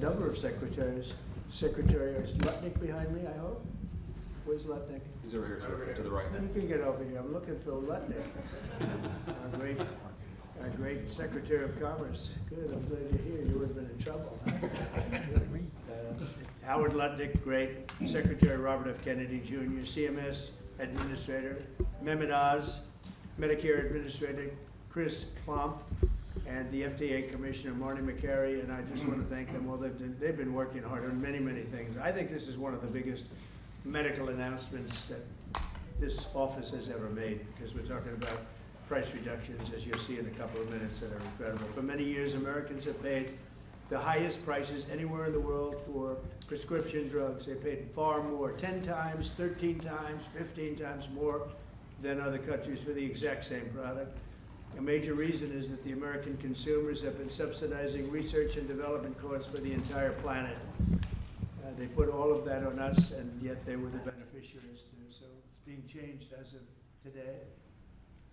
number of secretaries. Secretary is Lutnick behind me, I hope? Where's Lutnick? He's over here, sir, to the right. You can get over here. I'm looking for Lutnick. Our great Secretary of Commerce. Good, I'm glad you're here. You would have been in trouble. Huh? Howard Lutnick, great. Secretary Robert F. Kennedy Jr., CMS Administrator, Mehmet Oz, Medicare Administrator Chris Plump, and the FDA Commissioner Marty McCary, and I just want to thank them all. They've been working hard on many, many things. I think this is one of the biggest medical announcements that this office has ever made, because we're talking about price reductions, as you'll see in a couple of minutes, that are incredible. For many years, Americans have paid the highest prices anywhere in the world for prescription drugs. They paid far more, 10 times, 13 times, 15 times more than other countries for the exact same product. A major reason is that the American consumers have been subsidizing research and development costs for the entire planet. They put all of that on us, and yet they were the beneficiaries too. So it's being changed as of today.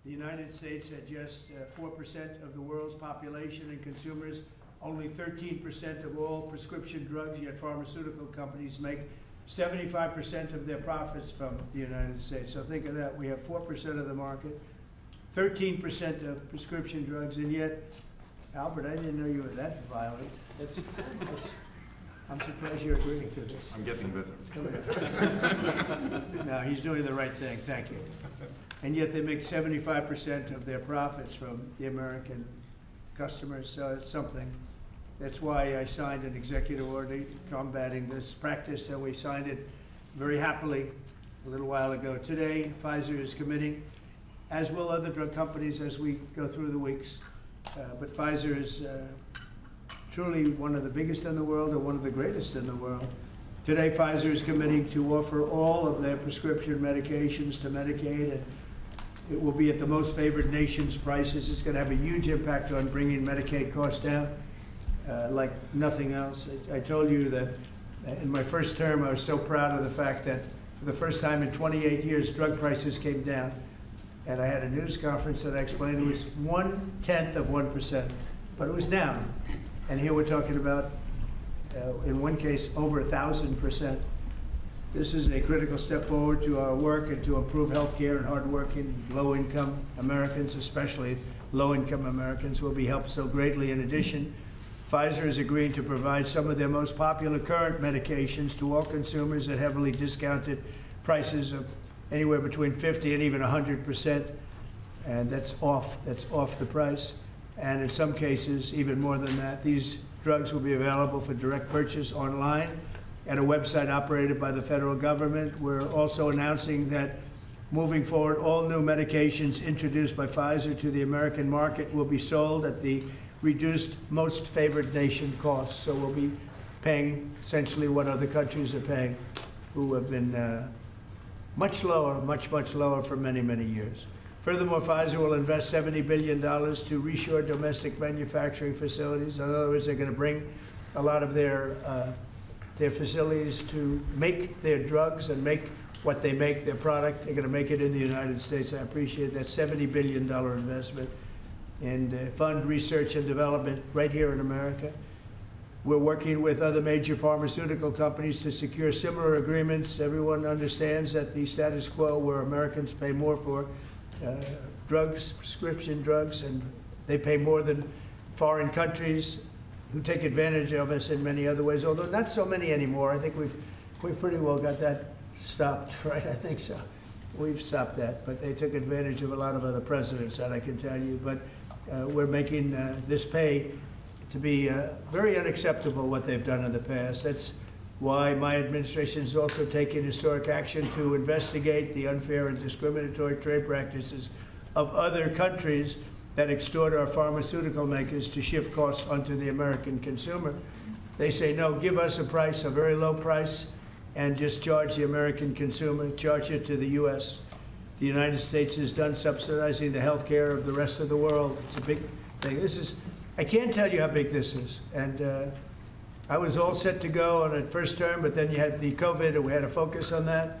The United States had just 4% of the world's population and consumers, only 13% of all prescription drugs, yet pharmaceutical companies make 75% of their profits from the United States. So think of that. We have 4% of the market, 13% of prescription drugs, and yet, Albert, I didn't know you were that violent. I'm surprised you're agreeing to this. I'm getting better. No, he's doing the right thing. Thank you. And yet they make 75% of their profits from the American customers, so it's something. That's why I signed an executive order combating this practice, and we signed it very happily a little while ago. Today, Pfizer is committing, as will other drug companies as we go through the weeks. But Pfizer is truly one of the biggest in the world and one of the greatest in the world. Today, Pfizer is committing to offer all of their prescription medications to Medicaid, and it will be at the most favored nation's prices. It's going to have a huge impact on bringing Medicaid costs down like nothing else. I told you that in my first term, I was so proud of the fact that for the first time in 28 years, drug prices came down. And I had a news conference that I explained it was 1/10 of 1%, but it was down. And here we're talking about, in one case, over 1,000%. This is a critical step forward to our work and to improve health care, and hardworking, low-income Americans, especially low-income Americans, will be helped so greatly. In addition, Pfizer is agreeing to provide some of their most popular current medications to all consumers at heavily discounted prices of anywhere between 50 and even 100%, and that's off the price. And in some cases, even more than that. These drugs will be available for direct purchase online at a website operated by the federal government. We're also announcing that moving forward, all new medications introduced by Pfizer to the American market will be sold at the reduced most favored nation costs. So we'll be paying essentially what other countries are paying, who have been much lower, much lower for many, many years. Furthermore, Pfizer will invest $70 billion to reshore domestic manufacturing facilities. In other words, they're going to bring a lot of their facilities to make their drugs and make what they make, their product. They're going to make it in the United States. I appreciate that $70 billion investment and fund research and development right here in America. We're working with other major pharmaceutical companies to secure similar agreements. Everyone understands that the status quo where Americans pay more for drugs, prescription drugs, and they pay more than foreign countries who take advantage of us in many other ways, although not so many anymore. I think we've pretty well got that stopped, right? I think so. We've stopped that, but they took advantage of a lot of other presidents, that I can tell you. But we're making this pay to be very unacceptable, what they've done in the past. That's why my administration is also taking historic action to investigate the unfair and discriminatory trade practices of other countries that extort our pharmaceutical makers to shift costs onto the American consumer. They say, no, give us a price, a very low price, and just charge the American consumer, charge it to the U.S. The United States is done subsidizing the health care of the rest of the world. It's a big thing. I can't tell you how big this is. And I was all set to go on a first term, but then you had the COVID, and we had to focus on that.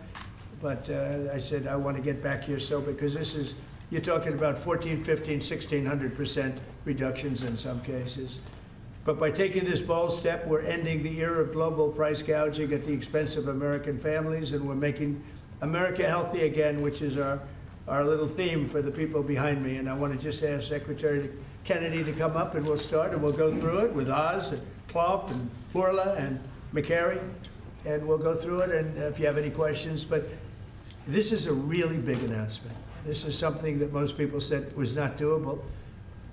But I said, I want to get back here because this is, you're talking about 14, 15, 1,600% reductions in some cases. But by taking this bold step, we're ending the era of global price gouging at the expense of American families, and we're making America healthy again, which is our little theme for the people behind me. And I want to just ask Secretary Kennedy to come up, and we'll start, and we'll go through it with Oz and Klopp and Bourla and McCary, and we'll go through it, and if you have any questions. But this is a really big announcement. This is something that most people said was not doable.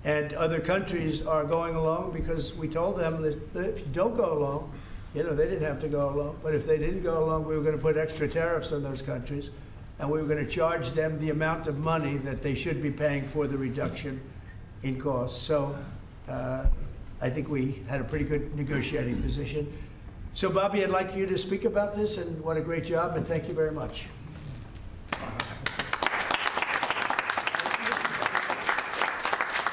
And other countries are going along because we told them that if you don't go along, they didn't have to go along, but if they didn't go along, we were going to put extra tariffs on those countries, and we were going to charge them the amount of money that they should be paying for the reduction in costs. So I think we had a pretty good negotiating position. So Bobby, I'd like you to speak about this, and what a great job, and thank you very much.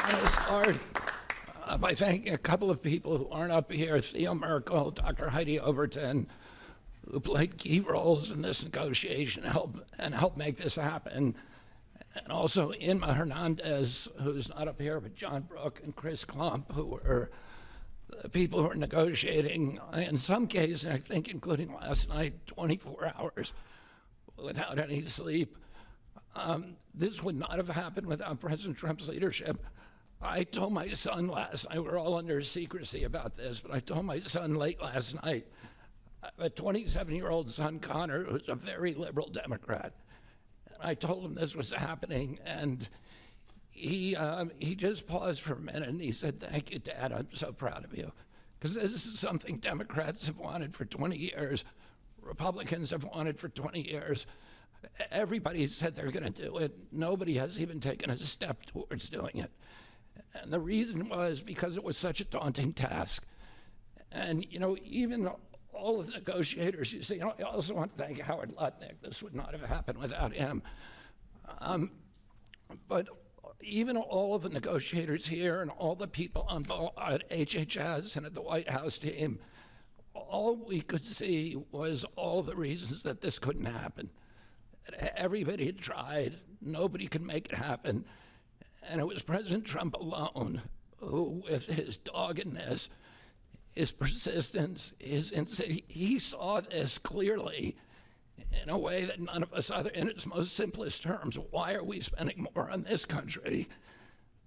I'm going to start by thanking a couple of people who aren't up here, Theo Merkel, Dr. Heidi Overton, who played key roles in this negotiation and helped make this happen. And also Inma Hernandez, who's not up here, but John Brook and Chris Klump, who were the people who were negotiating, in some cases, I think including last night, 24 hours without any sleep. This would not have happened without President Trump's leadership. I told my son last night, we're all under secrecy about this, but I told my son late last night, a 27-year-old son, Connor, who's a very liberal Democrat, and I told him this was happening, and he just paused for a minute, and he said, "Thank you, Dad, I'm so proud of you." Because this is something Democrats have wanted for 20 years, Republicans have wanted for 20 years. Everybody said they're going to do it. Nobody has even taken a step towards doing it. And the reason was because it was such a daunting task. And, even all of the negotiators, you see, I also want to thank Howard Lutnick. This would not have happened without him. But even all of the negotiators here and all the people on both at HHS and at the White House team, all we could see was all the reasons that this couldn't happen. Everybody had tried. Nobody could make it happen. And it was President Trump alone who, with his doggedness, his persistence, he saw this clearly in a way that none of us other, in its most simplest terms. Why are we spending more on this country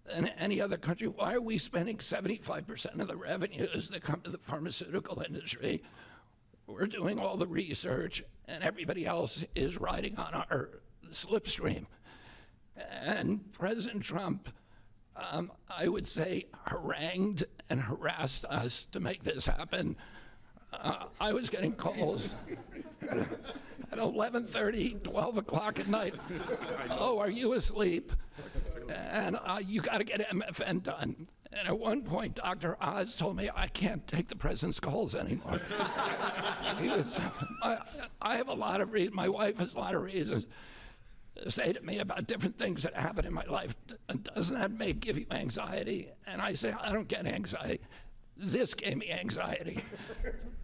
than any other country? Why are we spending 75% of the revenues that come to the pharmaceutical industry? We're doing all the research, and everybody else is riding on our slipstream. And President Trump, I would say, harangued and harassed us to make this happen. I was getting calls at 11:30, 12 o'clock at night. "Oh, are you asleep? And you got to get MFN done." And at one point, Dr. Oz told me, "I can't take the president's calls anymore." I have a lot of reasons, my wife has a lot of reasons to say to me about different things that happen in my life. Doesn't that give you anxiety? And I say, I don't get anxiety. This gave me anxiety.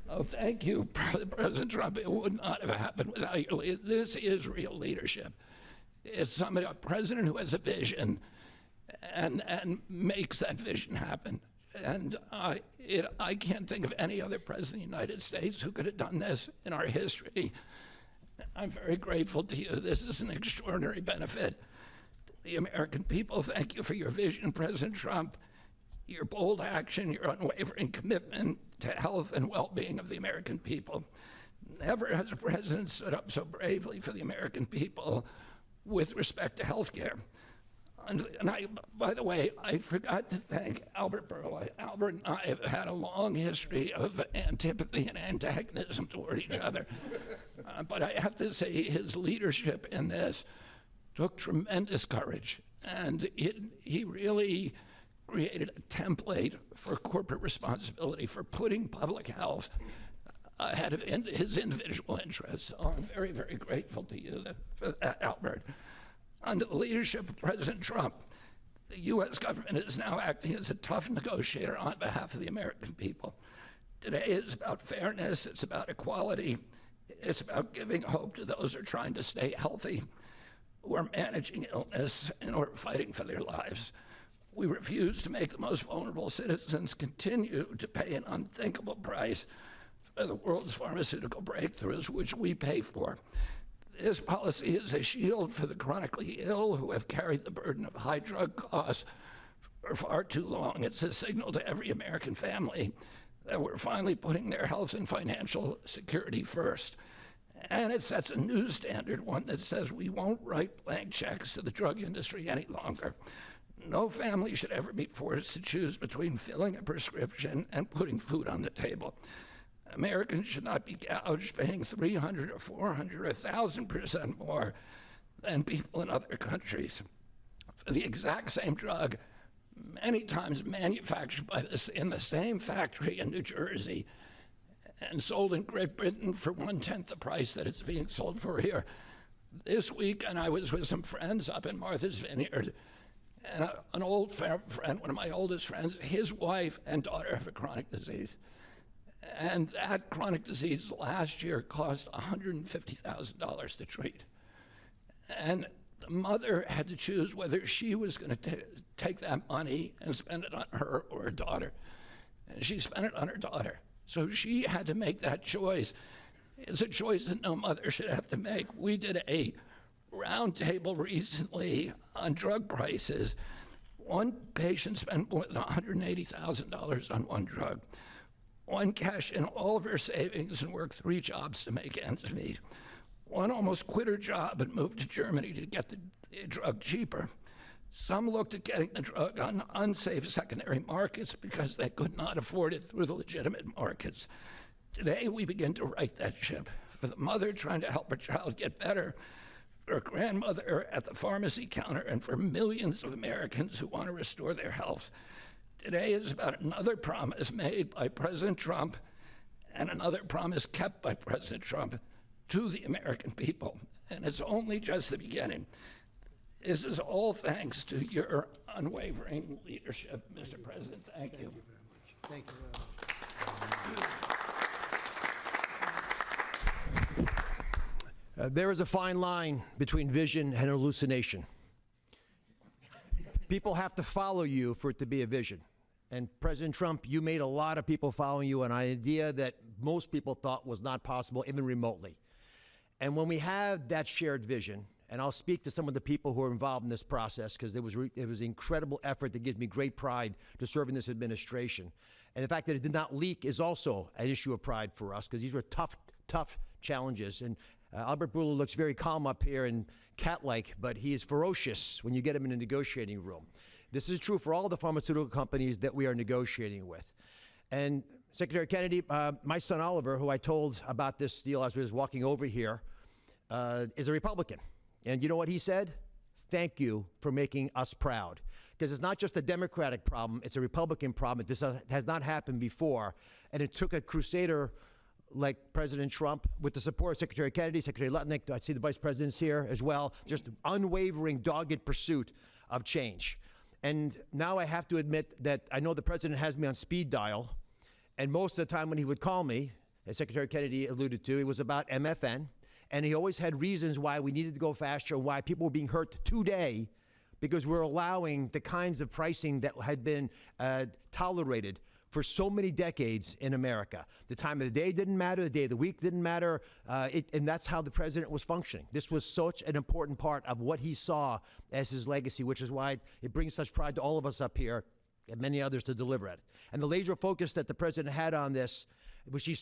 Oh, thank you, President Trump. It would not have happened without your leadership. This is real leadership. It's a president who has a vision and makes that vision happen. And I can't think of any other president of the United States who could have done this in our history. I'm very grateful to you. This is an extraordinary benefit to the American people. Thank you for your vision, President Trump, your bold action, your unwavering commitment to health and well-being of the American people. Never has a president stood up so bravely for the American people with respect to health care. And by the way, I forgot to thank Albert Bourla. Albert and I have had a long history of antipathy and antagonism toward each other. But I have to say his leadership in this took tremendous courage. And he really created a template for corporate responsibility, for putting public health ahead of his individual interests. So I'm very, very grateful to you for that, Albert. Under the leadership of President Trump, the U.S. government is now acting as a tough negotiator on behalf of the American people. Today is about fairness, it's about equality, it's about giving hope to those who are trying to stay healthy, who are managing illness and who are fighting for their lives. We refuse to make the most vulnerable citizens continue to pay an unthinkable price for the world's pharmaceutical breakthroughs, which we pay for. This policy is a shield for the chronically ill who have carried the burden of high drug costs for far too long. It's a signal to every American family that we're finally putting their health and financial security first. And it sets a new standard, one that says we won't write blank checks to the drug industry any longer. No family should ever be forced to choose between filling a prescription and putting food on the table. Americans should not be gouged paying 300 or 400 or 1,000% more than people in other countries for the exact same drug, many times manufactured in the same factory in New Jersey and sold in Great Britain for 1/10 the price that it's being sold for here. This week, and I was with some friends up in Martha's Vineyard, and an old friend, one of my oldest friends, his wife and daughter have a chronic disease. And that chronic disease last year cost $150,000 to treat. And the mother had to choose whether she was going to take that money and spend it on her or her daughter. And she spent it on her daughter. So she had to make that choice. It's a choice that no mother should have to make. We did a roundtable recently on drug prices. One patient spent more than $180,000 on one drug. One cashed in all of her savings and worked 3 jobs to make ends meet. One almost quit her job and moved to Germany to get the drug cheaper. Some looked at getting the drug on unsafe secondary markets because they could not afford it through the legitimate markets. Today, we begin to right that ship. For the mother trying to help her child get better, for a grandmother at the pharmacy counter, and for millions of Americans who want to restore their health. Today is about another promise made by President Trump and another promise kept by President Trump to the American people. And it's only just the beginning. This is all thanks to your unwavering leadership, Mr. President. Thank you. Thank you very much. There is a fine line between vision and hallucination. People have to follow you for it to be a vision. And President Trump, you made a lot of people following you, an idea that most people thought was not possible, even remotely. And when we have that shared vision, and I'll speak to some of the people who are involved in this process because it was incredible effort that gives me great pride to serve in this administration. And the fact that it did not leak is also an issue of pride for us because these were tough challenges. And Albert Bourla looks very calm up here and cat-like, but he is ferocious when you get him in a negotiating room. This is true for all the pharmaceutical companies that we are negotiating with. And Secretary Kennedy, my son Oliver, who I told about this deal as I was walking over here, is a Republican. And you know what he said? Thank you for making us proud. Because it's not just a Democratic problem, it's a Republican problem. This has not happened before. And it took a crusader like President Trump, with the support of Secretary Kennedy, Secretary Lutnick, I see the vice presidents here as well, just unwavering, dogged pursuit of change. And now I have to admit that I know the president has me on speed dial, and most of the time when he would call me, as Secretary Kennedy alluded to, it was about MFN, and he always had reasons why we needed to go faster and why people were being hurt today because we're allowing the kinds of pricing that had been tolerated for so many decades in America. The time of the day didn't matter, the day of the week didn't matter, and that's how the president was functioning. This was such an important part of what he saw as his legacy, which is why it brings such pride to all of us up here and many others to deliver it. And the laser focus that the president had on this, which he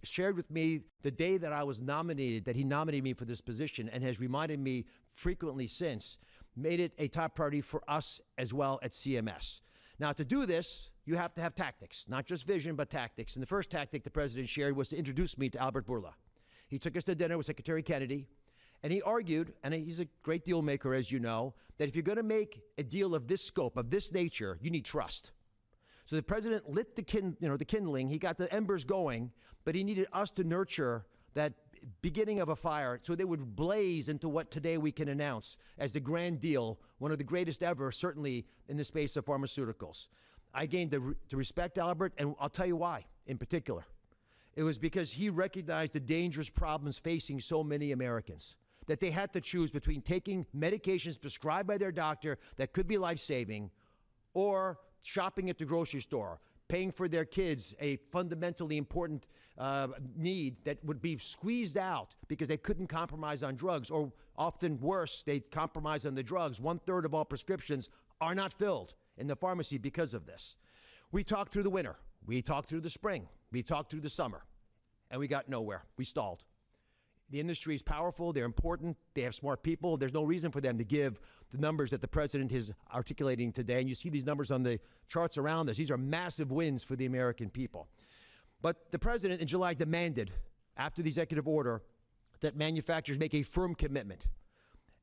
shared with me the day that I was nominated, that he nominated me for this position and has reminded me frequently since, made it a top priority for us as well at CMS. Now, to do this, you have to have tactics, not just vision, but tactics. And the first tactic the president shared was to introduce me to Albert Bourla. He took us to dinner with Secretary Kennedy, and he argued, and he's a great deal maker, as you know, that if you're going to make a deal of this scope, of this nature, you need trust. So the president lit the kindling, he got the embers going, but he needed us to nurture that beginning of a fire so they would blaze into what today we can announce as the grand deal, one of the greatest ever, certainly in the space of pharmaceuticals. I gained to respect Albert, and I'll tell you why in particular. It was because he recognized the dangerous problems facing so many Americans, that they had to choose between taking medications prescribed by their doctor that could be life-saving or shopping at the grocery store, paying for their kids, a fundamentally important need that would be squeezed out because they couldn't compromise on drugs, or often worse, they compromise on the drugs. 1/3 of all prescriptions are not filled in the pharmacy because of this. We talked through the winter. We talked through the spring. We talked through the summer. And we got nowhere. We stalled. The industry is powerful. They're important. They have smart people. There's no reason for them to give the numbers that the president is articulating today. And you see these numbers on the charts around us. These are massive wins for the American people. But the president in July demanded, after the executive order, that manufacturers make a firm commitment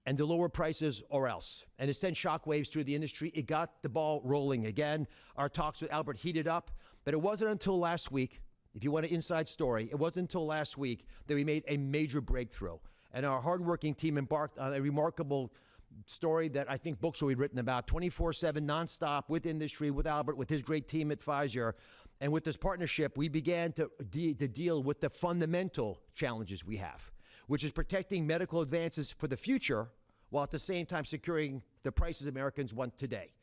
and to lower prices or else. And it sent shockwaves through the industry. It got the ball rolling again. Our talks with Albert heated up. But it wasn't until last week, if you want an inside story, it wasn't until last week that we made a major breakthrough. And our hardworking team embarked on a remarkable story that I think books will be written about, 24/7, nonstop, with industry, with Albert, with his great team at Pfizer. And with this partnership, we began to deal with the fundamental challenges we have, which is protecting medical advances for the future while at the same time securing the prices Americans want today.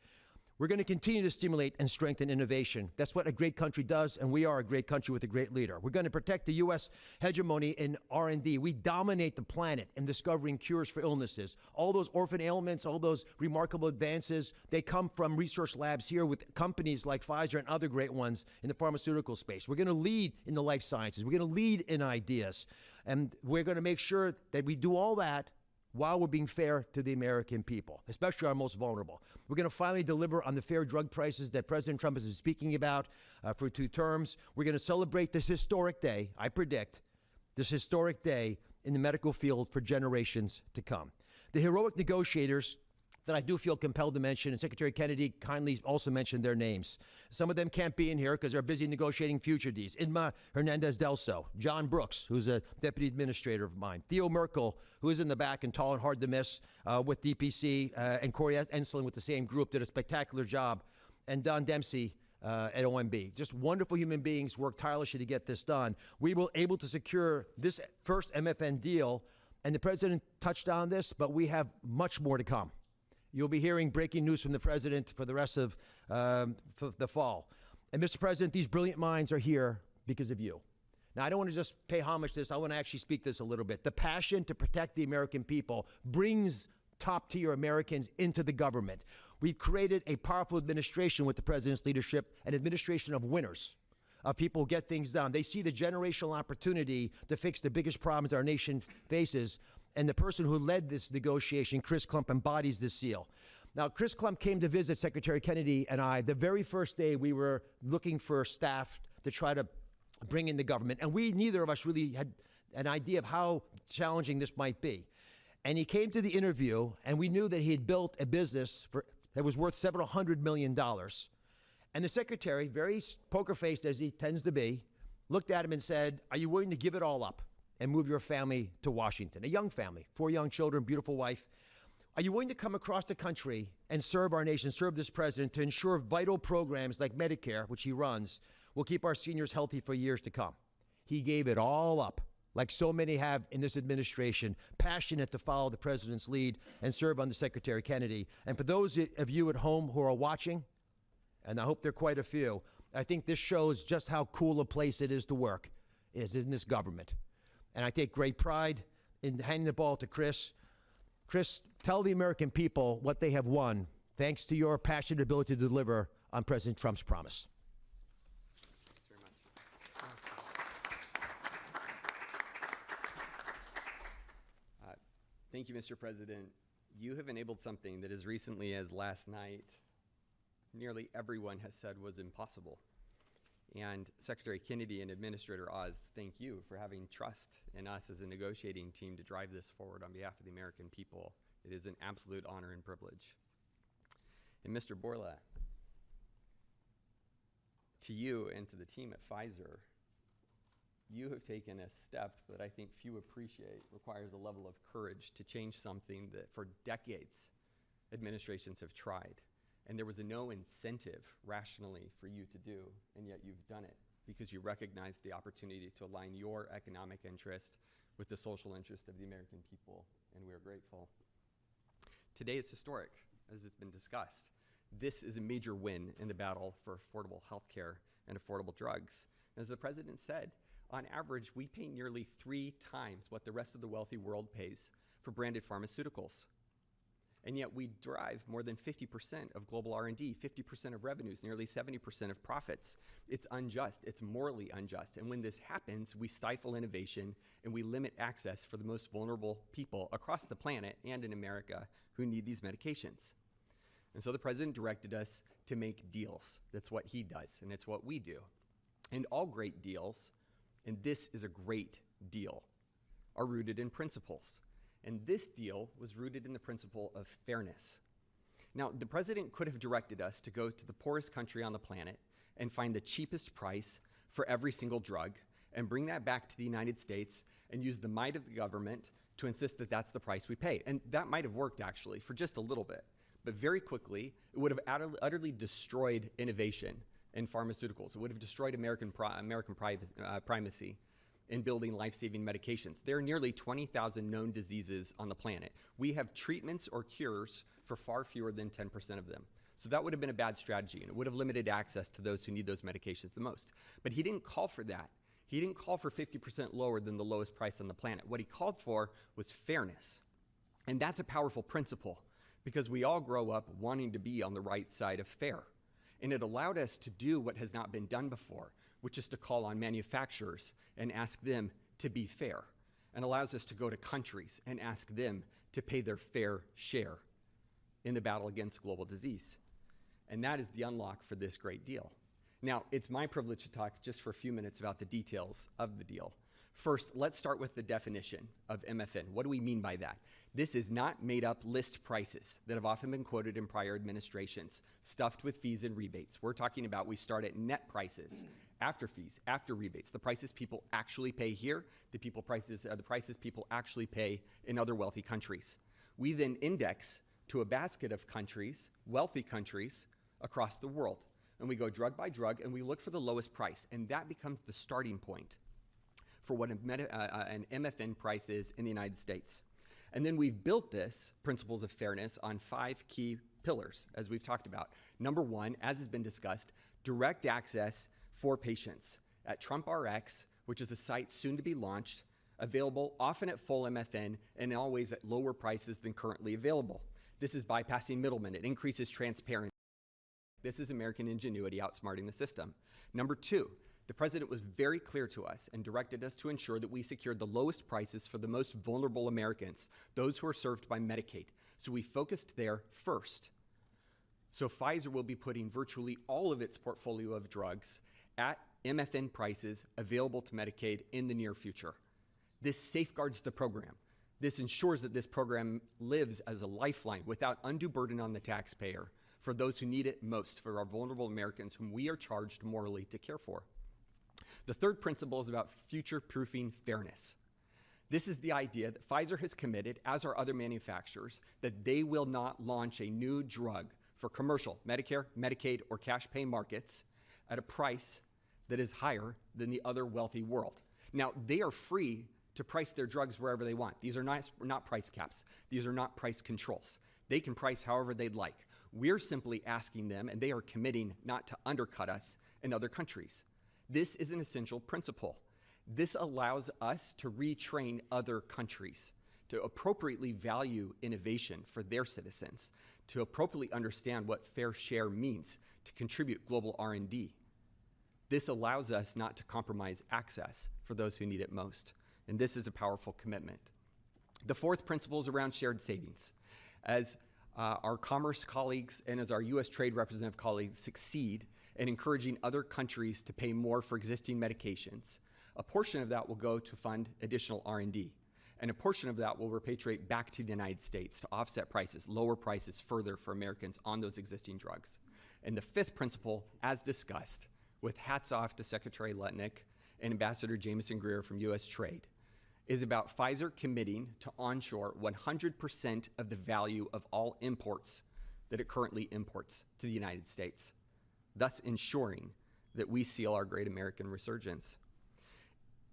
We're going to continue to stimulate and strengthen innovation. That's what a great country does, and we are a great country with a great leader. We're going to protect the U.S. hegemony in R&D. We dominate the planet in discovering cures for illnesses. All those orphan ailments, all those remarkable advances, they come from research labs here with companies like Pfizer and other great ones in the pharmaceutical space. We're going to lead in the life sciences. We're going to lead in ideas. And we're going to make sure that we do all that while we're being fair to the American people, especially our most vulnerable. We're going to finally deliver on the fair drug prices that President Trump has been speaking about for 2 terms. We're going to celebrate this historic day, I predict, this historic day in the medical field for generations to come. The heroic negotiators that I do feel compelled to mention, and Secretary Kennedy kindly also mentioned their names. Some of them can't be in here because they're busy negotiating future deals. Inma Hernandez-Delso, John Brooks, who's a deputy administrator of mine, Theo Merkel, who is in the back and tall and hard to miss with DPC, and Corey Enslin with the same group, did a spectacular job, and Don Dempsey at OMB. Just wonderful human beings, worked tirelessly to get this done. We were able to secure this first MFN deal, and the president touched on this, but we have much more to come. You'll be hearing breaking news from the president for the rest of the fall. And Mr. President, these brilliant minds are here because of you. Now, I don't want to just pay homage to this. I want to actually speak this a little bit. The passion to protect the American people brings top-tier Americans into the government. We've created a powerful administration with the president's leadership, an administration of winners, of people who get things done. They see the generational opportunity to fix the biggest problems our nation faces. And the person who led this negotiation, Chris Klump, embodies this seal. Now, Chris Klump came to visit Secretary Kennedy and I the very first day we were looking for staff to try to bring in the government. And neither of us really had an idea of how challenging this might be. And he came to the interview, and we knew that he had built a business that was worth several $100 million. And the secretary, very poker-faced as he tends to be, looked at him and said, "Are you willing to give it all up and move your family to Washington?" A young family, 4 young children, beautiful wife. "Are you willing to come across the country and serve our nation, serve this president to ensure vital programs like Medicare, which he runs, will keep our seniors healthy for years to come?" He gave it all up, like so many have in this administration, passionate to follow the president's lead and serve under Secretary Kennedy. And for those of you at home who are watching, and I hope there are quite a few, I think this shows just how cool a place it is to work, is in this government. And I take great pride in handing the ball to Chris. Chris, tell the American people what they have won thanks to your passionate ability to deliver on President Trump's promise. Thanks very much. Thank you, Mr. President. You have enabled something that as recently as last night, nearly everyone has said was impossible. And Secretary Kennedy and Administrator Oz, thank you for having trust in us as a negotiating team to drive this forward on behalf of the American people. It is an absolute honor and privilege. And Mr. Borla, to you and to the team at Pfizer, you have taken a step that I think few appreciate, requires a level of courage to change something that for decades administrations have tried. And there was no incentive rationally for you to do, and yet you've done it because you recognize the opportunity to align your economic interest with the social interest of the American people, and we're grateful. Today is historic, as has been discussed. This is a major win in the battle for affordable healthcare and affordable drugs. As the president said, on average, we pay nearly 3 times what the rest of the wealthy world pays for branded pharmaceuticals. And yet we drive more than 50% of global R&D, 50% of revenues, nearly 70% of profits. It's unjust, it's morally unjust. And when this happens, we stifle innovation and we limit access for the most vulnerable people across the planet and in America who need these medications. And so the president directed us to make deals. That's what he does, and it's what we do. And all great deals, and this is a great deal, are rooted in principles. And this deal was rooted in the principle of fairness. Now, the president could have directed us to go to the poorest country on the planet and find the cheapest price for every single drug and bring that back to the United States and use the might of the government to insist that that's the price we pay. And that might have worked, actually, for just a little bit. But very quickly, it would have utterly destroyed innovation in pharmaceuticals. It would have destroyed American primacy in building life-saving medications. There are nearly 20,000 known diseases on the planet. We have treatments or cures for far fewer than 10% of them. So that would have been a bad strategy, and it would have limited access to those who need those medications the most. But he didn't call for that. He didn't call for 50% lower than the lowest price on the planet. What he called for was fairness. And that's a powerful principle, because we all grow up wanting to be on the right side of fair. And it allowed us to do what has not been done before, which is to call on manufacturers and ask them to be fair, and allows us to go to countries and ask them to pay their fair share in the battle against global disease. And that is the unlock for this great deal. Now, it's my privilege to talk just for a few minutes about the details of the deal. First, let's start with the definition of MFN. What do we mean by that? This is not made-up list prices that have often been quoted in prior administrations, stuffed with fees and rebates. We're talking about we start at net prices, after fees, after rebates, the prices people actually pay here, the prices people actually pay in other wealthy countries. We then index to a basket of countries, wealthy countries, across the world. And we go drug by drug, and we look for the lowest price, and that becomes the starting point for what an MFN price is in the United States. And then we've built this principles of fairness on 5 key pillars, as we've talked about. Number 1, as has been discussed, direct access for patients at TrumpRx, which is a site soon to be launched, available often at full MFN and always at lower prices than currently available. This is bypassing middlemen. It increases transparency. This is American ingenuity outsmarting the system. Number 2, the president was very clear to us and directed us to ensure that we secured the lowest prices for the most vulnerable Americans, those who are served by Medicaid. So we focused there first. So Pfizer will be putting virtually all of its portfolio of drugs at MFN prices available to Medicaid in the near future. This safeguards the program. This ensures that this program lives as a lifeline without undue burden on the taxpayer for those who need it most, for our vulnerable Americans whom we are charged morally to care for. The third principle is about future-proofing fairness. This is the idea that Pfizer has committed, as are other manufacturers, that they will not launch a new drug for commercial, Medicare, Medicaid, or cash pay markets at a price that is higher than the other wealthy world. Now, they are free to price their drugs wherever they want. These are not price caps. These are not price controls. They can price however they'd like. We're simply asking them, and they are committing not to undercut us in other countries. This is an essential principle. This allows us to retrain other countries to appropriately value innovation for their citizens, to appropriately understand what fair share means, to contribute global R&D. This allows us not to compromise access for those who need it most. And this is a powerful commitment. The fourth principle is around shared savings. As our commerce colleagues and as our U.S. trade representative colleagues succeed in encouraging other countries to pay more for existing medications, a portion of that will go to fund additional R&D. And a portion of that will repatriate back to the United States to offset prices, lower prices further for Americans on those existing drugs. And the fifth principle, as discussed, with hats off to Secretary Lutnick and Ambassador Jameson Greer from U.S. Trade, is about Pfizer committing to onshore 100% of the value of all imports that it currently imports to the United States, thus ensuring that we seal our great American resurgence.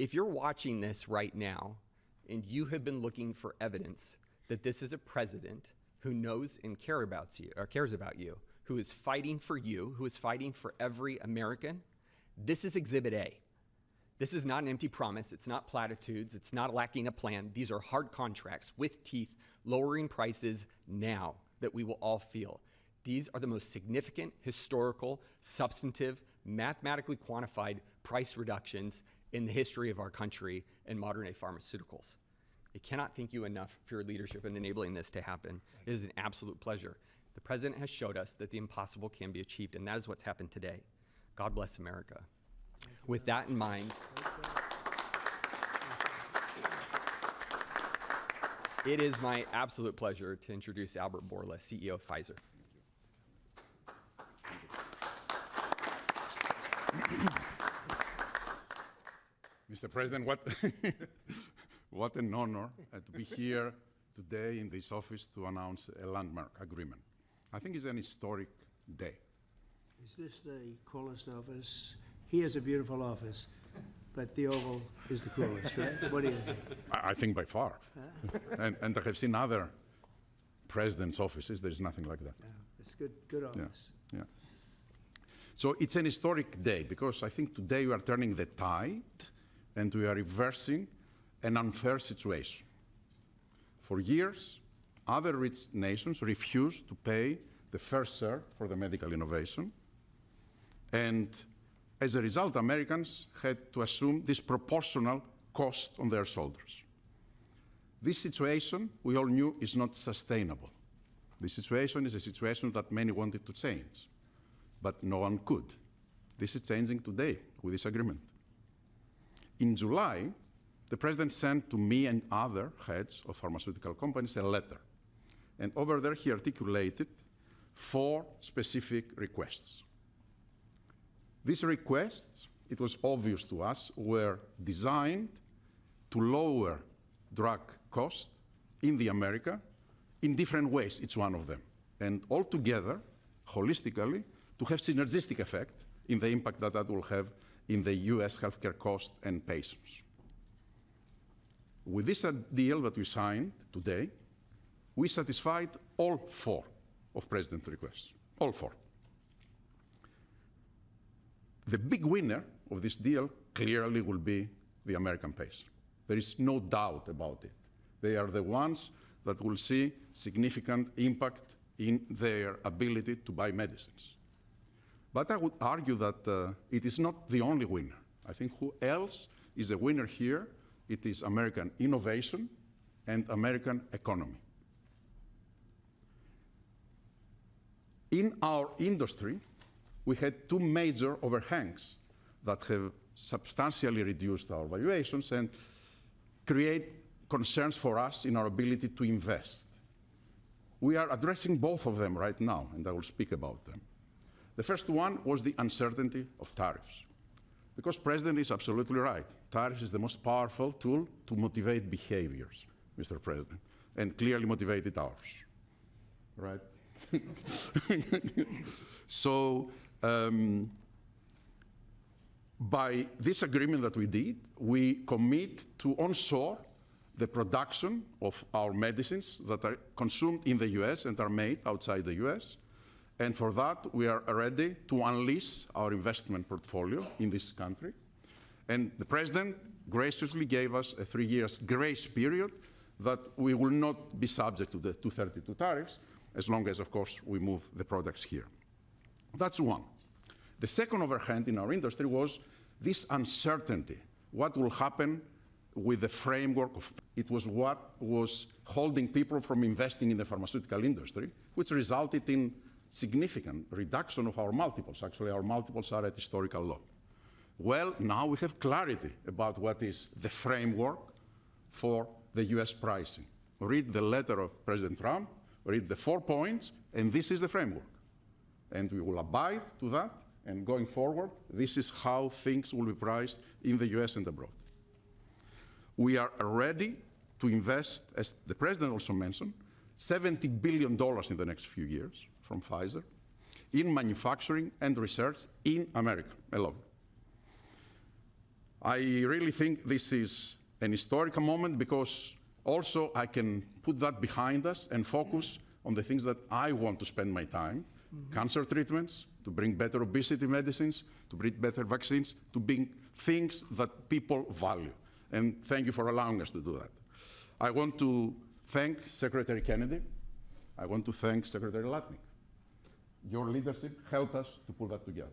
If you're watching this right now and you have been looking for evidence that this is a president who knows and cares about you, who is fighting for you, who is fighting for every American, this is Exhibit A. This is not an empty promise. It's not platitudes. It's not lacking a plan. These are hard contracts with teeth, lowering prices now that we will all feel. These are the most significant, historical, substantive, mathematically quantified price reductions in the history of our country and modern-day pharmaceuticals. I cannot thank you enough for your leadership in enabling this to happen. It is an absolute pleasure. The President has showed us that the impossible can be achieved, and that is what's happened today. God bless America. With that in mind, it is my absolute pleasure to introduce Albert Bourla, CEO of Pfizer. Mr. President, what an honor to be here today in this office to announce a landmark agreement. I think it's an historic day. Is this the coolest office? He has a beautiful office, but the Oval is the coolest, right? What do you think? I think by far. And I have seen other presidents' offices. There's nothing like that. Yeah, it's good office. Yeah. So it's an historic day because I think today we are turning the tide and we are reversing an unfair situation. For years, other rich nations refused to pay the fair share for the medical innovation. And as a result, Americans had to assume disproportional cost on their shoulders. This situation, we all knew, is not sustainable. This situation is a situation that many wanted to change, but no one could. This is changing today with this agreement. In July, the President sent to me and other heads of pharmaceutical companies a letter. And over there, he articulated 4 specific requests. These requests, it was obvious to us, were designed to lower drug cost in the America in different ways, each one of them. And altogether, holistically, to have synergistic effect in the impact that that will have in the US healthcare cost and patients. With this deal that we signed today, we satisfied all 4 of President's requests, all 4. The big winner of this deal clearly will be the American patient. There is no doubt about it. They are the ones that will see significant impact in their ability to buy medicines. But I would argue that it is not the only winner. I think who else is a winner here? It is American innovation and American economy. In our industry, we had 2 major overhangs that have substantially reduced our valuations and create concerns for us in our ability to invest. We are addressing both of them right now, and I will speak about them. The first one was the uncertainty of tariffs. Because President is absolutely right. Tariffs is the most powerful tool to motivate behaviors, Mr. President, and clearly motivated ours, right? So, by this agreement that we did, we commit to onshore the production of our medicines that are consumed in the US and are made outside the US. And for that, we are ready to unleash our investment portfolio in this country. And the President graciously gave us a 3-year grace period that we will not be subject to the 232 tariffs, as long as, of course, we move the products here. That's one. The second overhang in our industry was this uncertainty. What will happen with the framework of it was what was holding people from investing in the pharmaceutical industry, which resulted in significant reduction of our multiples. Actually, our multiples are at historical low. Well, now we have clarity about what is the framework for the US pricing. Read the letter of President Trump, read the 4 points, and this is the framework. And we will abide to that, and going forward, this is how things will be priced in the US and abroad. We are ready to invest, as the President also mentioned, $70 billion in the next few years from Pfizer in manufacturing and research in America alone. I really think this is an historical moment because also I can put that behind us and focus on the things that I want to spend my time, cancer treatments, to bring better obesity medicines, to bring better vaccines, to bring things that people value. And thank you for allowing us to do that. I want to thank Secretary Kennedy. I want to thank Secretary Latnik. Your leadership helped us to pull that together.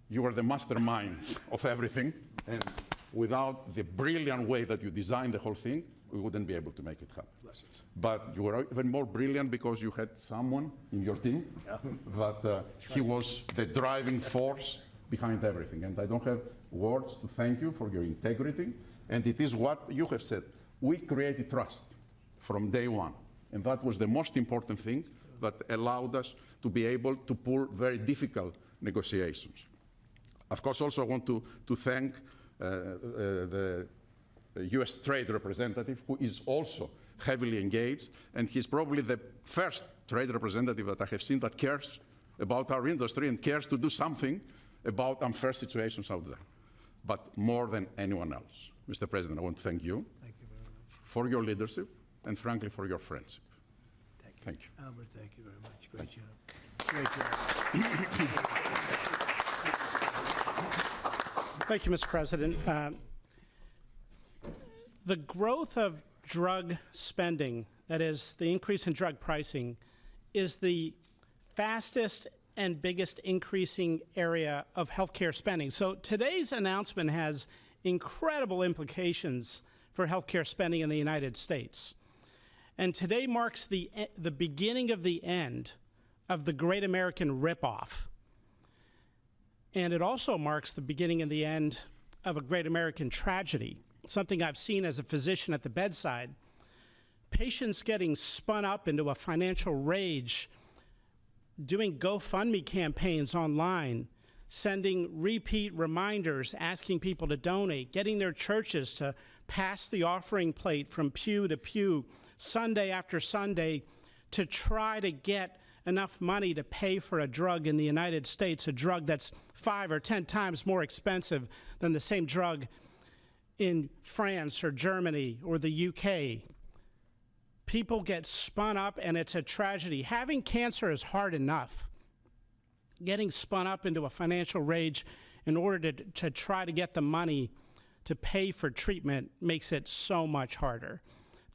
You are the masterminds of everything, and without the brilliant way that you designed the whole thing, we wouldn't be able to make it happen. But you were even more brilliant because you had someone in your team that he was the driving force behind everything. And I don't have words to thank you for your integrity. And it is what you have said. We created trust from day one. And that was the most important thing that allowed us to be able to pull very difficult negotiations. Of course, also I want to thank the US trade representative, who is also heavily engaged, and he's probably the first trade representative that I have seen that cares about our industry and cares to do something about unfair situations out there, but more than anyone else. Mr. President, I want to thank you, for your leadership and, frankly, for your friendship. Thank you. Albert, thank you very much. Great job. Great job. Thank you, Mr. President. The growth of drug spending, that is, the increase in drug pricing, is the fastest and biggest increasing area of healthcare spending. So today's announcement has incredible implications for healthcare spending in the United States. And today marks the beginning of the end of the Great American Ripoff. And it also marks the beginning and the end of a great American tragedy, something I've seen as a physician at the bedside. Patients getting spun up into a financial rage, doing GoFundMe campaigns online, sending repeat reminders, asking people to donate, getting their churches to pass the offering plate from pew to pew, Sunday after Sunday, to try to get enough money to pay for a drug in the United States, a drug that's 5 or 10 times more expensive than the same drug in France or Germany or the UK. People get spun up, and it's a tragedy. Having cancer is hard enough. Getting spun up into a financial rage in order to try to get the money to pay for treatment makes it so much harder.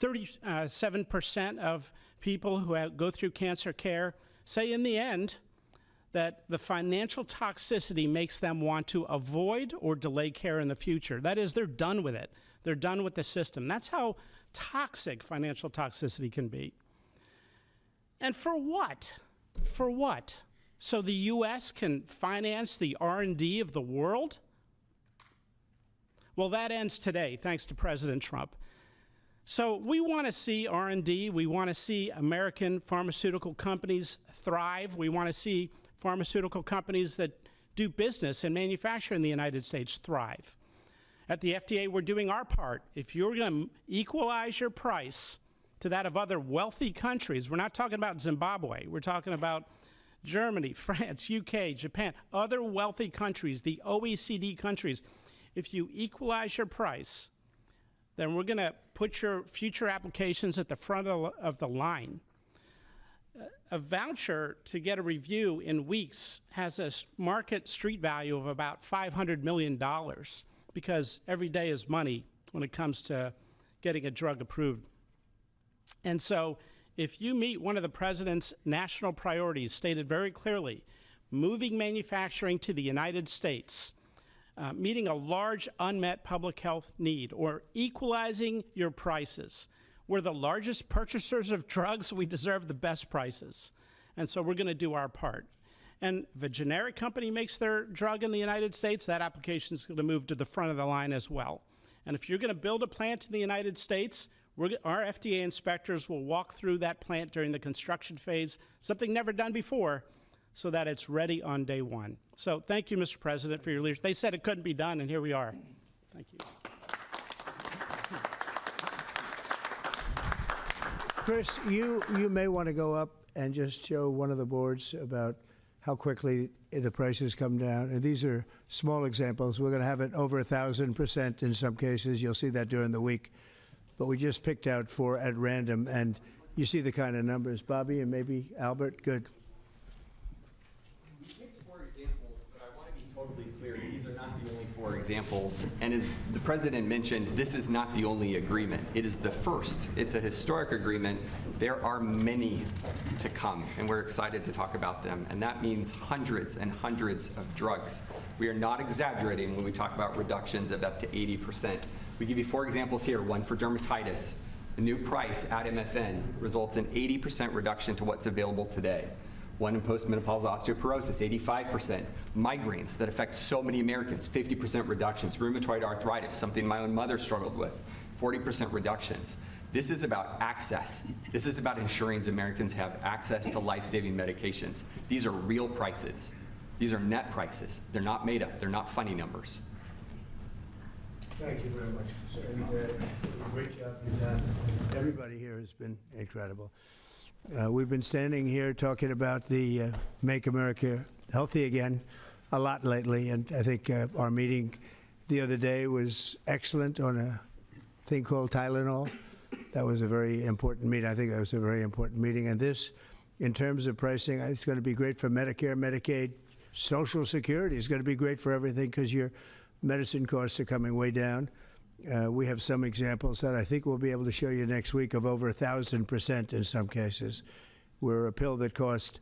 37% of people who go through cancer care say in the end that the financial toxicity makes them want to avoid or delay care in the future. That is, they're done with it. They're done with the system. That's how toxic financial toxicity can be. And for what? For what? So the U.S. can finance the R&D of the world? Well, that ends today, thanks to President Trump. So we want to see R&D. We want to see American pharmaceutical companies thrive. We want to see pharmaceutical companies that do business and manufacture in the United States thrive. At the FDA, we're doing our part. If you're going to equalize your price to that of other wealthy countries, we're not talking about Zimbabwe. We're talking about Germany, France, UK, Japan, other wealthy countries, the OECD countries. If you equalize your price, then we're going to put your future applications at the front of the line. A voucher to get a review in weeks has a market street value of about $500 million because every day is money when it comes to getting a drug approved. And so if you meet one of the president's national priorities stated very clearly, moving manufacturing to the United States, meeting a large unmet public health need, or equalizing your prices. We're the largest purchasers of drugs. We deserve the best prices. And so we're going to do our part. And if a generic company makes their drug in the United States, that application is going to move to the front of the line as well. And if you're going to build a plant in the United States, our FDA inspectors will walk through that plant during the construction phase, something never done before, so that it's ready on day one. So thank you, Mr. President, for your leadership. They said it couldn't be done, and here we are. Thank you. Chris, you may want to go up and just show one of the boards about how quickly the prices come down. And these are small examples. We're going to have it over 1,000% in some cases. You'll see that during the week. But we just picked out 4 at random, and you see the kind of numbers. Bobby and maybe Albert, good. I want to be totally clear, these are not the only 4 examples. And as the President mentioned, this is not the only agreement. It is the first. It's a historic agreement. There are many to come, and we're excited to talk about them. And that means hundreds and hundreds of drugs. We are not exaggerating when we talk about reductions of up to 80%. We give you 4 examples here, one for dermatitis. The new price at MFN results in 80% reduction to what's available today. One in postmenopausal osteoporosis, 85%. Migraines that affect so many Americans, 50% reductions. Rheumatoid arthritis, something my own mother struggled with, 40% reductions. This is about access. This is about ensuring Americans have access to life-saving medications. These are real prices. These are net prices. They're not made up. They're not funny numbers. Thank you very much, sir. And, great job you've done. Everybody here has been incredible. We've been standing here talking about the Make America Healthy Again a lot lately, and I think our meeting the other day was excellent on a thing called Tylenol. That was a very important meeting. I think that was a very important meeting. And this, in terms of pricing, it's going to be great for Medicare, Medicaid, Social Security. It's going to be great for everything because your medicine costs are coming way down. We have some examples that I think we'll be able to show you next week of over 1,000% in some cases, where a pill that cost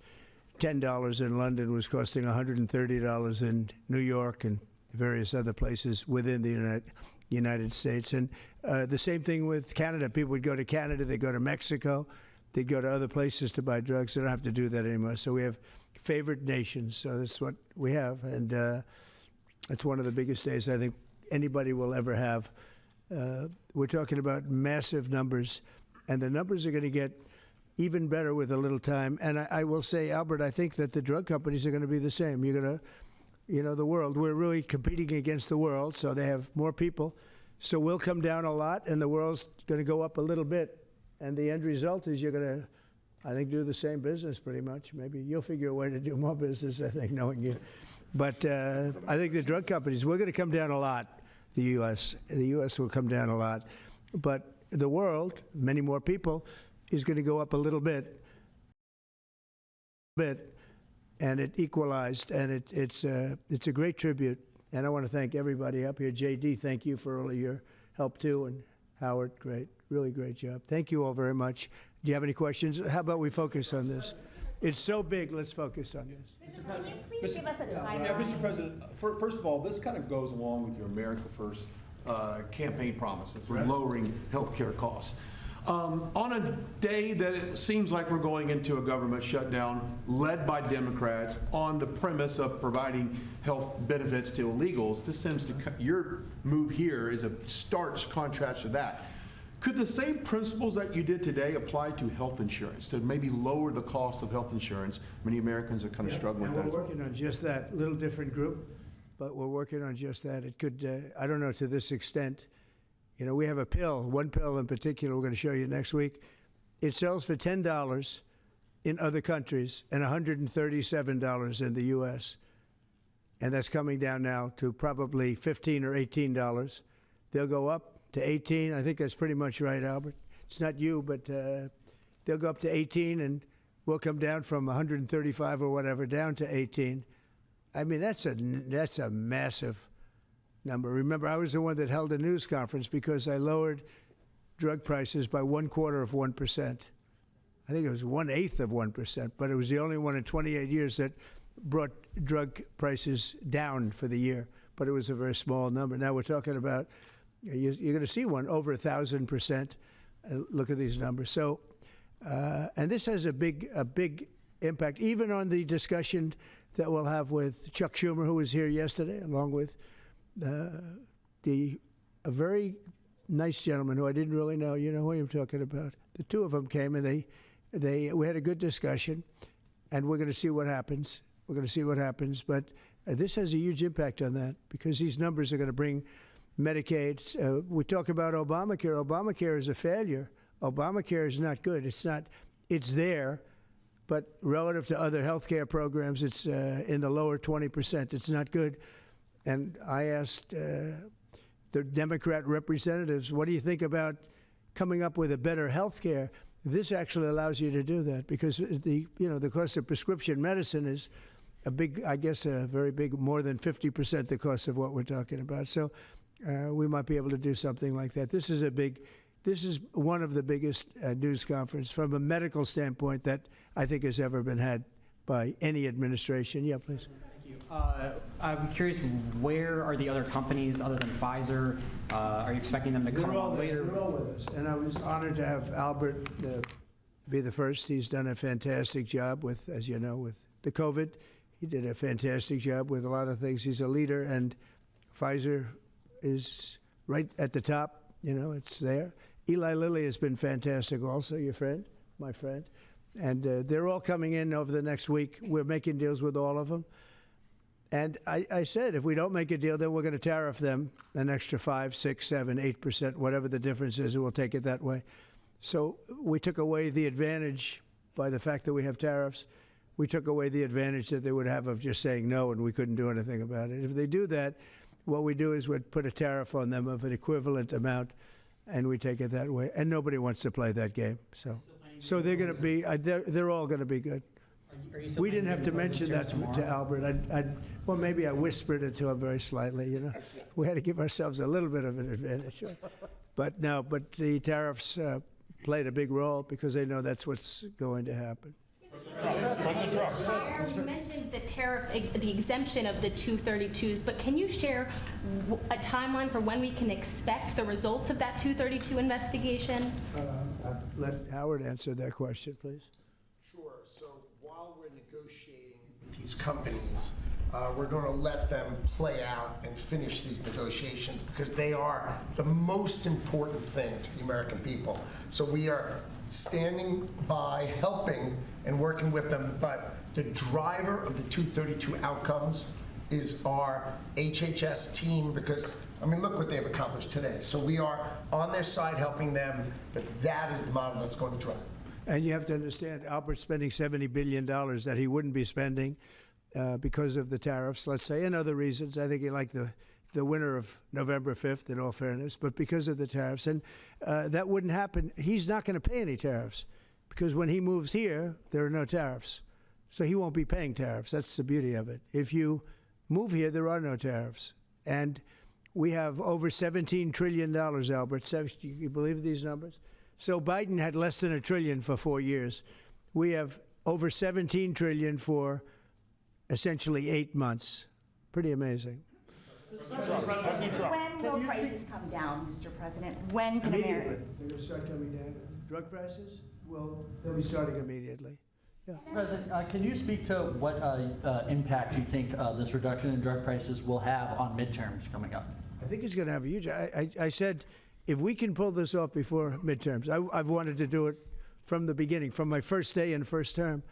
$10 in London was costing $130 in New York and various other places within the United States. And the same thing with Canada. People would go to Canada, they'd go to Mexico, they'd go to other places to buy drugs. They don't have to do that anymore. So we have favored nations. So that's what we have. And it's one of the biggest days I think anybody will ever have. We're talking about massive numbers, and the numbers are going to get even better with a little time. And I will say, Albert, I think that the drug companies are going to be the same. You're going to, you know, the world, we're really competing against the world, so they have more people. So we'll come down a lot, and the world's going to go up a little bit. And the end result is you're going to, I think, do the same business pretty much. Maybe you'll figure a way to do more business, I think, knowing you. But I think the drug companies, we're going to come down a lot. The U.S. will come down a lot. But the world, many more people, is going to go up a little bit. And it equalized, and it's a great tribute. And I want to thank everybody up here. J.D., thank you for all of your help, too. And Howard, great, really great job. Thank you all very much. Do you have any questions? How about we focus on this? It's so big, let's focus on this. Mr. President, please give us a timeline. Yeah, Mr. President, first of all, this kind of goes along with your America First campaign promises, with lowering health care costs. On a day that it seems like we're going into a government shutdown led by Democrats on the premise of providing health benefits to illegals, this seems to, your move here is a stark contrast to that. Could the same principles that you did today apply to health insurance, to maybe lower the cost of health insurance? Many Americans are kind of struggling with that. We're working on just that, little different group, but we're working on just that. It could, I don't know to this extent. You know, we have a pill, one pill in particular we're going to show you next week. It sells for $10 in other countries and $137 in the U.S. And that's coming down now to probably $15 or $18. They'll go up to 18. I think that's pretty much right, Albert. It's not you, but they'll go up to 18, and we'll come down from 135 or whatever down to 18. I mean, that's a massive number. Remember, I was the one that held a news conference because I lowered drug prices by 1/4%. I think it was 1/8 of 1%, but it was the only one in 28 years that brought drug prices down for the year. But it was a very small number. Now we're talking about, you're going to see one over 1,000%. Look at these numbers. So, and this has a big impact, even on the discussion that we'll have with Chuck Schumer, who was here yesterday, along with a very nice gentleman who I didn't really know. You know who I'm talking about. The two of them came, and we had a good discussion, and we're going to see what happens. We're going to see what happens. But this has a huge impact on that because these numbers are going to bring Medicaid. We talk about Obamacare. Obamacare is a failure. Obamacare is not good. It's there, but relative to other health care programs, it's in the lower 20%. It's not good. And I asked the Democrat representatives, what do you think about coming up with a better health care? This actually allows you to do that because the cost of prescription medicine I guess a very big, more than 50% the cost of what we're talking about. So we might be able to do something like that. This is one of the biggest news conference from a medical standpoint that I think has ever been had by any administration. Yeah, please. I'm curious, where are the other companies other than Pfizer? Are you expecting them to come along later? They're all with us. And I was honored to have Albert be the first. He's done a fantastic job with, as you know, with the COVID. He did a fantastic job with a lot of things. He's a leader, and Pfizer is right at the top. You know, it's there. Eli Lilly has been fantastic also, your friend, my friend. And they're all coming in over the next week. We're making deals with all of them. And I said, if we don't make a deal, then we're going to tariff them an extra 5, 6, 7, 8%, whatever the difference is, and we'll take it that way. So we took away the advantage by the fact that we have tariffs. We took away the advantage that they would have of just saying no, and we couldn't do anything about it. If they do that, what we do is we'd put a tariff on them of an equivalent amount, and we take it that way. And nobody wants to play that game. So they're going to be, they're all going to be good. We didn't have to mention that to Albert. Well, maybe I whispered it to him very slightly, you know. We had to give ourselves a little bit of an advantage. But no, but the tariffs played a big role because they know that's what's going to happen. President Trump. You mentioned the tariff, the exemption of the 232s, but can you share a timeline for when we can expect the results of that 232 investigation? Let Howard answer that question, please. Sure. So while we're negotiating with these companies, we're going to let them play out and finish these negotiations because they are the most important thing to the American people. So we are standing by, helping, and working with them. But the driver of the 232 outcomes is our HHS team because, I mean, look what they've accomplished today. So we are on their side helping them, but that is the model that's going to drive. And you have to understand, Albert's spending $70 billion that he wouldn't be spending because of the tariffs, let's say, and other reasons. I think he liked the winner of November 5th, in all fairness, but because of the tariffs. And that wouldn't happen. He's not going to pay any tariffs because when he moves here, there are no tariffs. So he won't be paying tariffs. That's the beauty of it. If you move here, there are no tariffs. And we have over $17 trillion, Albert. You believe these numbers? So Biden had less than $1 trillion for 4 years. We have over $17 trillion for essentially 8 months. Pretty amazing. When will prices come down, Mr. President? When can Immediately. America? They're going to start coming down. Drug prices? Well, they'll be starting immediately. Yeah. President, can you speak to what impact you think this reduction in drug prices will have on midterms coming up? I think it's going to have a huge. I said, if we can pull this off before midterms, I've wanted to do it from the beginning, from my first day in first term.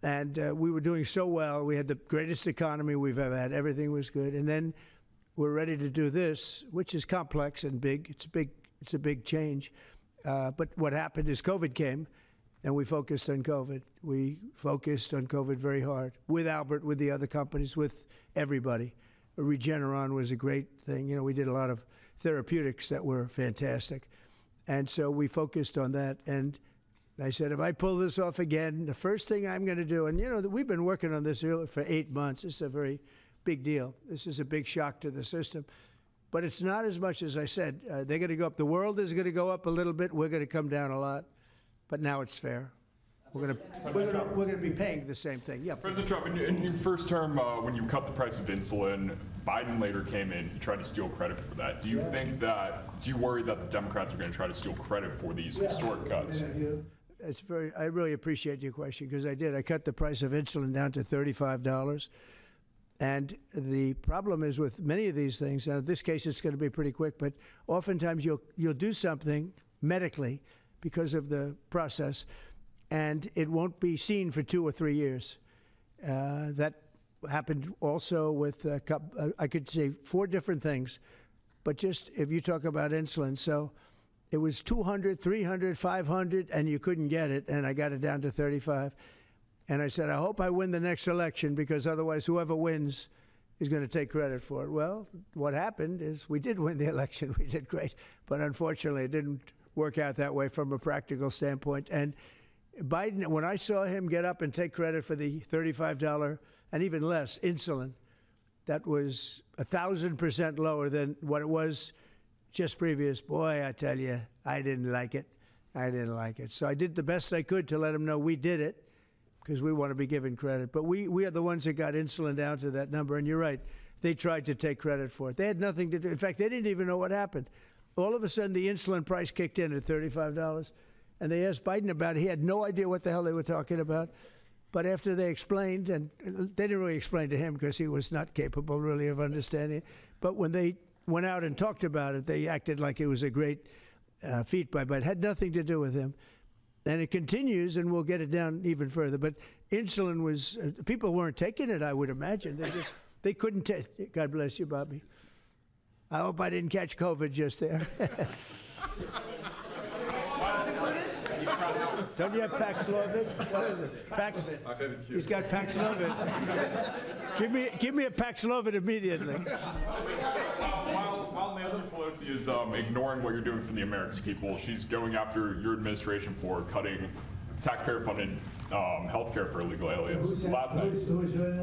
And we were doing so well. We had the greatest economy we've ever had. Everything was good. And then we're ready to do this, which is complex and big. It's a big change. But what happened is COVID came, and we focused on COVID. We focused on COVID very hard with Albert, with the other companies, with everybody. Regeneron was a great thing. You know, we did a lot of therapeutics that were fantastic. And so we focused on that. And I said, if I pull this off again, the first thing I'm going to do, and you know, we've been working on this for 8 months. It's a very big deal. This is a big shock to the system. But it's not as much as I said. They're going to go up. The world is going to go up a little bit. We're going to come down a lot. But now it's fair. We're going to be paying the same thing. Yeah. President Trump, in your first term, when you cut the price of insulin, Biden later came in and tried to steal credit for that. Do you worry that the Democrats are going to try to steal credit for these historic cuts? I really appreciate your question because I did. I cut the price of insulin down to $35. And the problem is with many of these things, and in this case it's going to be pretty quick, but oftentimes you'll do something medically because of the process, and it won't be seen for 2 or 3 years. That happened also with, I could say 4 different things, but just if you talk about insulin, so it was 200, 300, 500, and you couldn't get it, and I got it down to 35. And I said, I hope I win the next election because otherwise whoever wins is going to take credit for it. Well, what happened is we did win the election. We did great. But unfortunately, it didn't work out that way from a practical standpoint. And Biden, when I saw him get up and take credit for the $35 and even less, insulin. That was 1,000% lower than what it was just previous. Boy, I tell you, I didn't like it. I didn't like it. So I did the best I could to let them know we did it, because we want to be given credit. But we are the ones that got insulin down to that number. And you're right, they tried to take credit for it. They had nothing to do. In fact, they didn't even know what happened. All of a sudden, the insulin price kicked in at $35. And they asked Biden about it. He had no idea what the hell they were talking about. But after they explained, and they didn't really explain to him because he was not capable really of understanding it. But when they went out and talked about it, they acted like it was a great feat by Biden. It had nothing to do with him. And it continues, and we'll get it down even further. But insulin was, people weren't taking it, I would imagine. They couldn't take it. God bless you, Bobby. I hope I didn't catch COVID just there. Don't you have Paxlovid? What is it? He's got Paxlovid. Give me a Paxlovid immediately. While Nancy Pelosi is ignoring what you're doing for the American people, she's going after your administration for cutting taxpayer-funded health care for illegal aliens. Last night,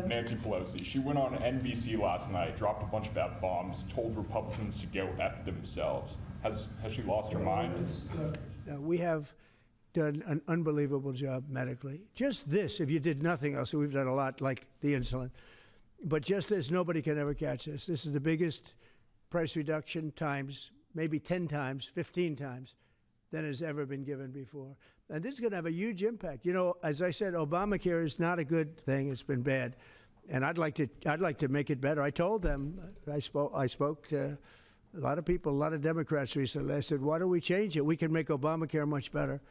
Nancy Pelosi, she went on NBC last night, dropped a bunch of F-bombs, told Republicans to go F themselves. Has she lost her mind? We have done an unbelievable job medically. Just this, if you did nothing else, we've done a lot like the insulin, but just this, nobody can ever catch this. This is the biggest price reduction times, maybe 10 times, 15 times than has ever been given before. And this is going to have a huge impact. You know, as I said, Obamacare is not a good thing. It's been bad. And I'd like to make it better. I told them, I spoke to a lot of people, a lot of Democrats recently. I said, why don't we change it? We can make Obamacare much better.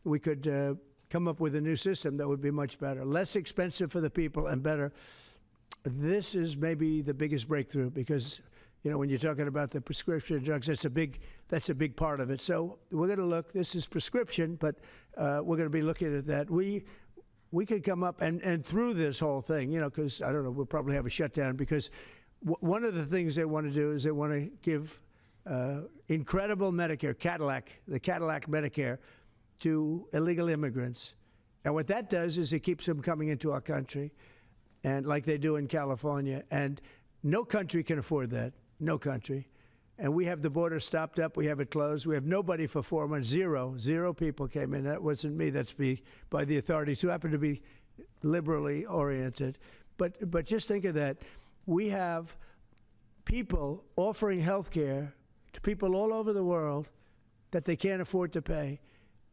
We could come up with a new system that would be much better, less expensive for the people and better. This is maybe the biggest breakthrough because, you know, when you're talking about the prescription drugs, that's a big part of it. So we're going to look. This is prescription, but we're going to be looking at that. We could come up and through this whole thing, you know, because I don't know, we'll probably have a shutdown because one of the things they want to do is they want to give incredible Medicare, the Cadillac Medicare, to illegal immigrants. And what that does is it keeps them coming into our country, and like they do in California. And no country can afford that. No country. And we have the border stopped up. We have it closed. We have nobody for 4 months. Zero people came in. That wasn't me. That's by the authorities who happen to be liberally oriented. But just think of that. We have people offering health care to people all over the world that they can't afford to pay.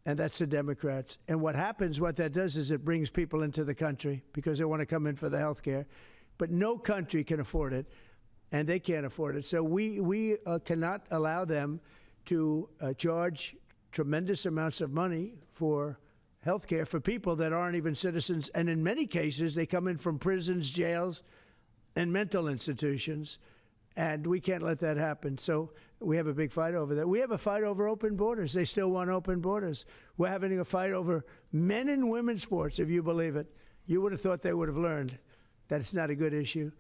And that's the Democrats. And what that does is it brings people into the country because they want to come in for the health care. But no country can afford it, and they can't afford it. So we cannot allow them to charge tremendous amounts of money for health care for people that aren't even citizens. And in many cases, they come in from prisons, jails, and mental institutions. And we can't let that happen. So we have a big fight over that. We have a fight over open borders. They still want open borders. We're having a fight over men and women's sports, if you believe it. You would have thought they would have learned that it's not a good issue.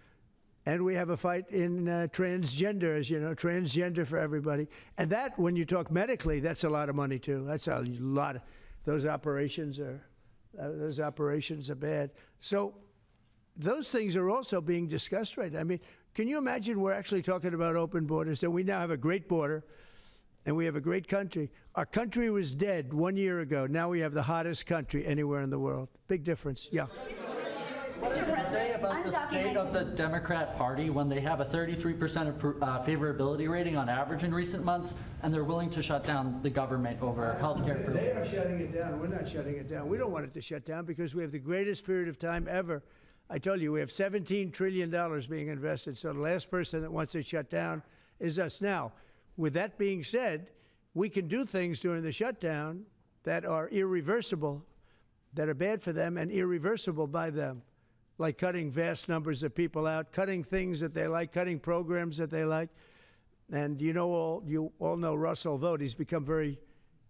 And we have a fight in transgender, as you know, transgender for everybody. And that, when you talk medically, that's a lot of money, too. That's a lot. Those operations are bad. So those things are also being discussed right now. I mean, can you imagine we're actually talking about open borders, and we now have a great border, and we have a great country. Our country was dead 1 year ago. Now we have the hottest country anywhere in the world. Big difference. Yeah. What does it say about the state of the Democrat Party when they have a 33% favorability rating on average in recent months, and they're willing to shut down the government over health care? They are shutting it down. We're not shutting it down. We don't want it to shut down because we have the greatest period of time ever. I told you, we have $17 trillion being invested, so the last person that wants it shut down is us. Now, with that being said, we can do things during the shutdown that are irreversible, that are bad for them and irreversible by them, like cutting vast numbers of people out, cutting things that they like, cutting programs that they like. And you all know Russell Vought. He's become very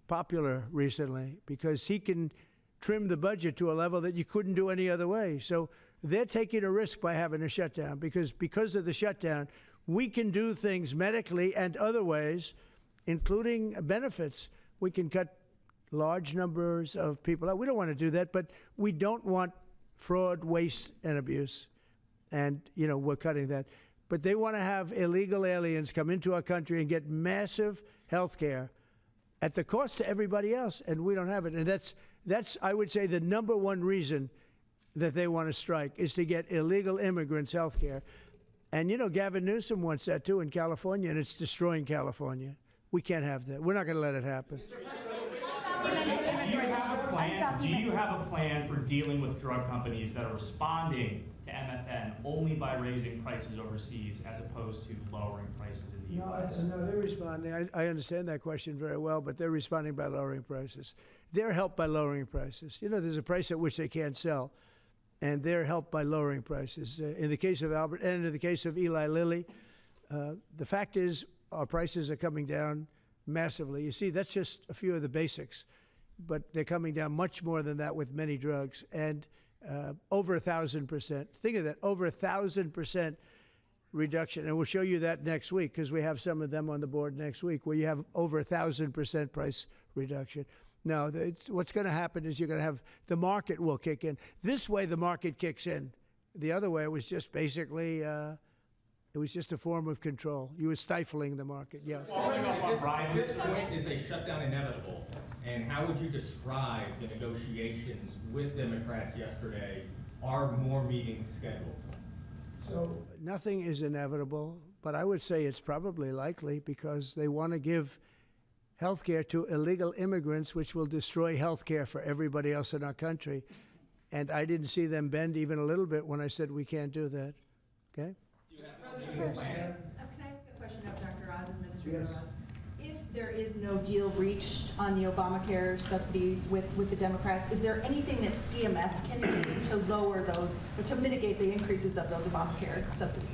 popular recently because he can trim the budget to a level that you couldn't do any other way. So they're taking a risk by having a shutdown because of the shutdown, we can do things medically and other ways, including benefits. We can cut large numbers of people out. We don't want to do that, but we don't want fraud, waste, and abuse. and, you know, we're cutting that. But they want to have illegal aliens come into our country and get massive health care at the cost to everybody else, and we don't have it. And that's I would say, the number one reason that they want to strike is to get illegal immigrants health care. And, you know, Gavin Newsom wants that, too, in California, and it's destroying California. We can't have that. We're not going to let it happen. Do you have a plan for dealing with drug companies that are responding to MFN only by raising prices overseas as opposed to lowering prices in the U.S.? No, they're responding. I understand that question very well, but they're responding by lowering prices. They're helped by lowering prices. You know, there's a price at which they can't sell, and they're helped by lowering prices. In the case of Albert and in the case of Eli Lilly, the fact is our prices are coming down massively. You see, that's just a few of the basics, but they're coming down much more than that with many drugs, and over 1,000%. Think of that, over 1,000% reduction. And we'll show you that next week, because we have some of them on the board next week, where you have over 1,000% price reduction. No, what's going to happen is you're going to have the market will kick in. This way, the market kicks in. The other way, it was just basically, it was just a form of control. You were stifling the market. Yeah. At this point, is a shutdown inevitable? And how would you describe the negotiations with Democrats yesterday? Are more meetings scheduled? So nothing is inevitable, but I would say it's probably likely, because they want to give health care to illegal immigrants, which will destroy health care for everybody else in our country. And I didn't see them bend even a little bit when I said we can't do that. Okay? Can I ask a question of Dr. Oz, Administrator Oz? If there is no deal reached on the Obamacare subsidies with the Democrats, is there anything that CMS can do to lower those, or to mitigate the increases of those Obamacare subsidies?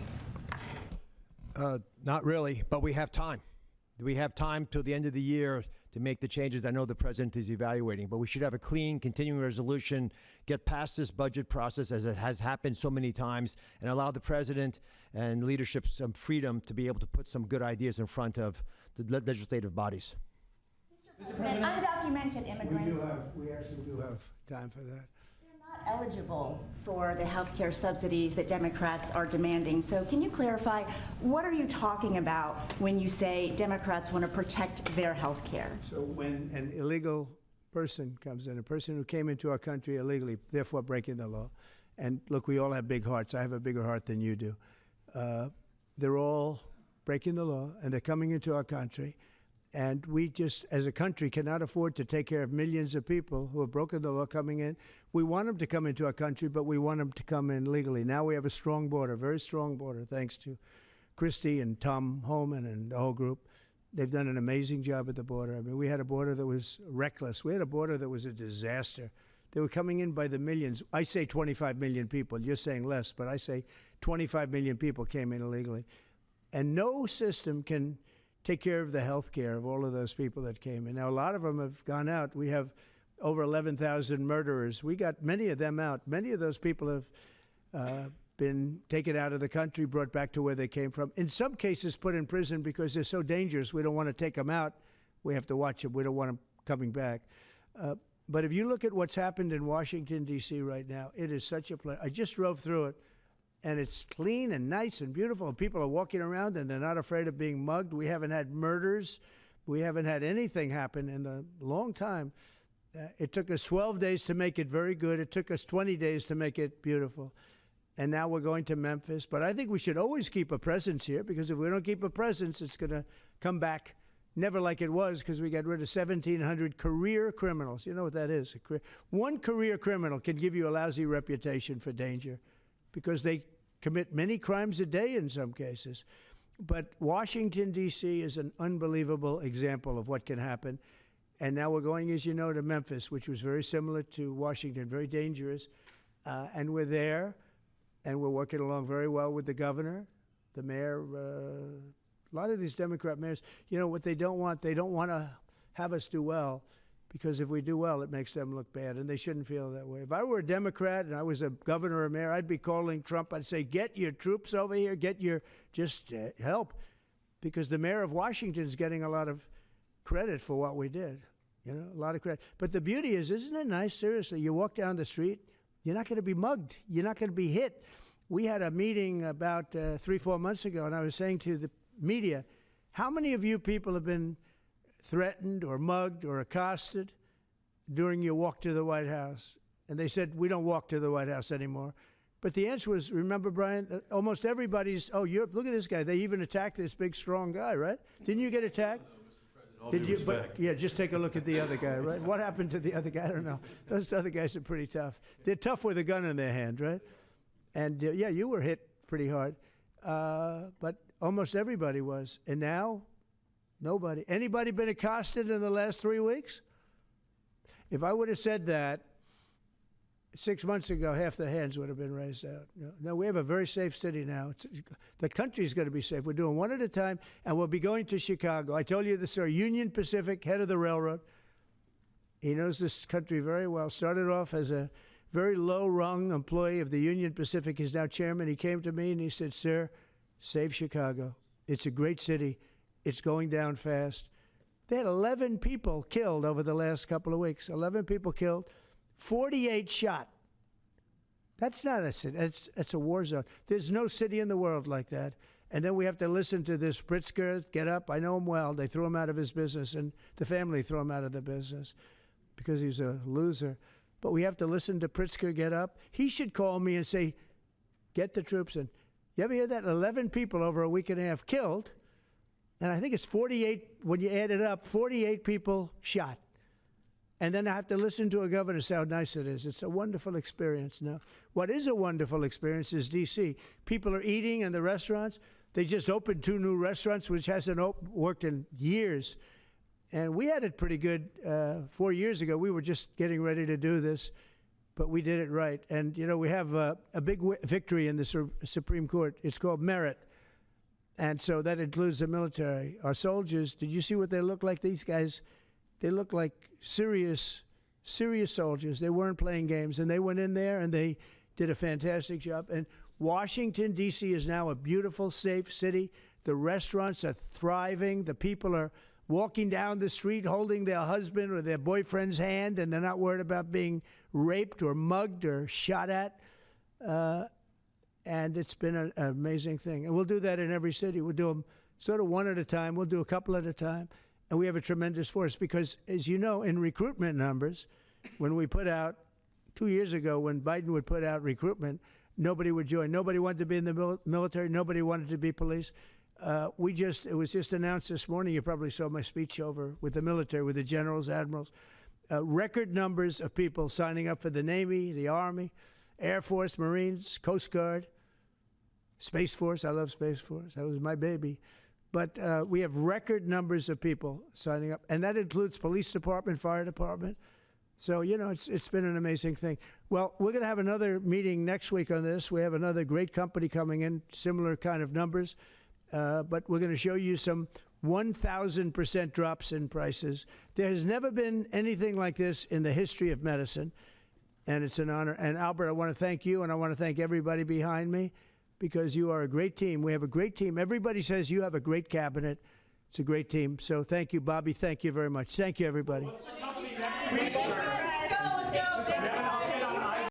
Not really, but we have time. We have time till the end of the year to make the changes I know the president is evaluating. But we should have a clean, continuing resolution, get past this budget process, as it has happened so many times, and allow the president and leadership some freedom to be able to put some good ideas in front of the legislative bodies. Mr. President, undocumented immigrants. We actually do have time for that. Not eligible for the health care subsidies that Democrats are demanding. So can you clarify, what are you talking about when you say Democrats want to protect their health care? So when an illegal person comes in, a person who came into our country illegally, therefore breaking the law, and look, we all have big hearts. I have a bigger heart than you do. They're all breaking the law, and they're coming into our country. And we just, as a country, cannot afford to take care of millions of people who have broken the law coming in. We want them to come into our country, but we want them to come in legally. Now we have a strong border, very strong border, thanks to Christie and Tom Homan and the whole group. They've done an amazing job at the border. I mean, we had a border that was reckless. We had a border that was a disaster. They were coming in by the millions. I say 25 million people. You're saying less, but I say 25 million people came in illegally. And no system can take care of the health care of all of those people that came in. Now, a lot of them have gone out. We have over 11,000 murderers. We got many of them out. Many of those people have been taken out of the country, brought back to where they came from. In some cases, put in prison because they're so dangerous. We don't want to take them out. We have to watch them. We don't want them coming back. But if you look at what's happened in Washington, D.C. right now, it is such a place. I just drove through it. And it's clean and nice and beautiful, and people are walking around and they're not afraid of being mugged. We haven't had murders. We haven't had anything happen in a long time. It took us 12 days to make it very good. It took us 20 days to make it beautiful. And now we're going to Memphis. But I think we should always keep a presence here, because if we don't keep a presence, it's going to come back never like it was, because we got rid of 1,700 career criminals. You know what that is? One career criminal can give you a lousy reputation for danger, because they commit many crimes a day in some cases. But Washington, D.C. is an unbelievable example of what can happen. And now we're going, as you know, to Memphis, which was very similar to Washington, very dangerous. And we're there, and we're working along very well with the governor, the mayor. A lot of these Democrat mayors, you know, what they don't want to have us do well, because if we do well, it makes them look bad, and they shouldn't feel that way. If I were a Democrat and I was a governor or mayor, I'd be calling Trump. I'd say, get your troops over here, just help, because the mayor of Washington is getting a lot of credit for what we did, you know, a lot of credit. But the beauty is, isn't it nice, seriously, you walk down the street, you're not going to be mugged, you're not going to be hit. we had a meeting about 3-4 months ago, and I was saying to the media, how many of you people have been threatened or mugged or accosted during your walk to the White House? And they said, we don't walk to the White House anymore. But the answer was, remember, Brian, almost everybody's, oh, look at this guy. They even attacked this big, strong guy, right? Didn't you get attacked? Did you? But, yeah, just take a look at the other guy, right? What happened to the other guy? I don't know. Those other guys are pretty tough. They're tough with a gun in their hand, right? And, yeah, you were hit pretty hard. But almost everybody was. And now, nobody. Anybody been accosted in the last 3 weeks? If I would have said that 6 months ago, half the hands would have been raised out. No, we have a very safe city now. The country's going to be safe. We're doing one at a time, and we'll be going to Chicago. I told you this, our Union Pacific, head of the railroad. He knows this country very well. Started off as a very low-rung employee of the Union Pacific. He's now chairman. He came to me and he said, sir, save Chicago. It's a great city. It's going down fast. They had 11 people killed over the last couple of weeks. 11 people killed. 48 shot. That's not a city. That's a war zone. There's no city in the world like that. And then we have to listen to this Pritzker get up. I know him well. They threw him out of his business, and the family threw him out of the business because he's a loser. But we have to listen to Pritzker get up. He should call me and say, get the troops in. You ever hear that? 11 people over a week and a half killed. And I think it's 48, when you add it up, 48 people shot. And then I have to listen to a governor say how nice it is. It's a wonderful experience. Now, what is a wonderful experience is D.C. People are eating in the restaurants. They just opened 2 new restaurants, which hasn't worked in years. And we had it pretty good 4 years ago. We were just getting ready to do this, but we did it right. And, you know, we have a big victory in the Supreme Court. It's called merit. And so that includes the military. Our soldiers, did you see what they look like? These guys, they look like serious soldiers. They weren't playing games. And they went in there and they did a fantastic job. And Washington, D.C. is now a beautiful, safe city. The restaurants are thriving. The people are walking down the street holding their husband or their boyfriend's hand, and they're not worried about being raped or mugged or shot at. And it's been an amazing thing. And we'll do that in every city. We'll do them sort of one at a time. We'll do a couple at a time. And we have a tremendous force because, as you know, in recruitment numbers, when we put out, 2 years ago, when Biden would put out recruitment, nobody would join. Nobody wanted to be in the military. Nobody wanted to be police. It was just announced this morning. You probably saw my speech over with the military, with the generals, admirals. Record numbers of people signing up for the Navy, the Army, Air Force, Marines, Coast Guard, Space Force. I love Space Force. That was my baby. But we have record numbers of people signing up, and that includes police department, fire department. So, you know, it's been an amazing thing. Well, we're going to have another meeting next week on this. We have another great company coming in, similar kind of numbers. But we're going to show you some 1,000% drops in prices. There has never been anything like this in the history of medicine, and it's an honor. And Albert, I want to thank you, and I want to thank everybody behind me, because you are a great team. We have a great team. Everybody says you have a great cabinet. It's a great team. So thank you, Bobby. Thank you very much. Thank you, everybody. What's the company next week?